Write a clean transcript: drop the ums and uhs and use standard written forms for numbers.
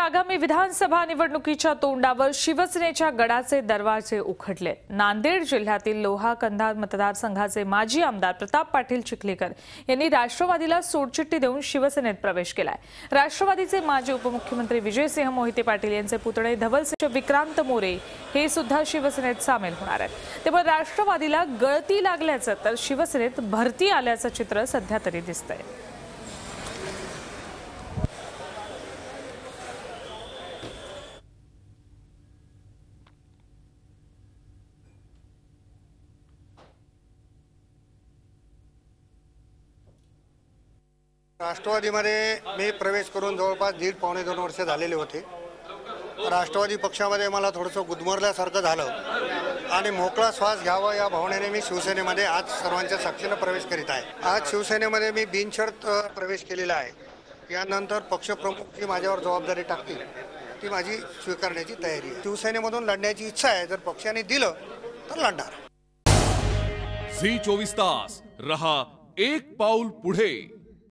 आगामी विधानसभा निवडणुकीच्या तोंडावर शिवसेनेच्या गडाचे दरवाजे उघडले। नांदेड जिल्ह्यातील लोहा कंधार मतदारसंघाचे माजी आमदार प्रताप पाटील चिखलीकर यांनी राष्ट्रवादीला सोडचिठ्ठी देऊन शिवसेनेत प्रवेश केलाय। राष्ट्रवादीचे माजी उपमुख्यमंत्री विजयसिंह मोहिते पाटील यांचे पुतणे धवलसिंह विक्रांत मोरे हे सुद्धा शिवसेनेत सामील होणार आहेत। त्यामुळे राष्ट्रवादीला गळती लागल्याचं तर शिवसेनेत भरती आल्याचं चित्र सध्या तरी दिसतंय। राष्ट्रवादीमध्ये मी प्रवेश करून जवळपास 1.5-2 वर्ष झालेले होते। राष्ट्रवादी पक्षामध्ये मला थोडंसं गुदमरल्यासारखं झालं आणि मोकळा श्वास घ्यावा या भावनेने मी शिवसेनेमध्ये आज सर्वांच्या साक्षीने प्रवेश करीत आहे। आज शिवसेनेमध्ये मी बिनशर्त प्रवेश केलेला आहे। यानंतर पक्षप्रमुख जी माझ्यावर जबाबदारी टाकतील ती माझी स्वीकारण्याची तयारी आहे। शिवसेनेमधून लढण्याची इच्छा आहे, जर पक्षाने दिलं तर लढणार। झी 24 तास रहा एक पाऊल पुढे।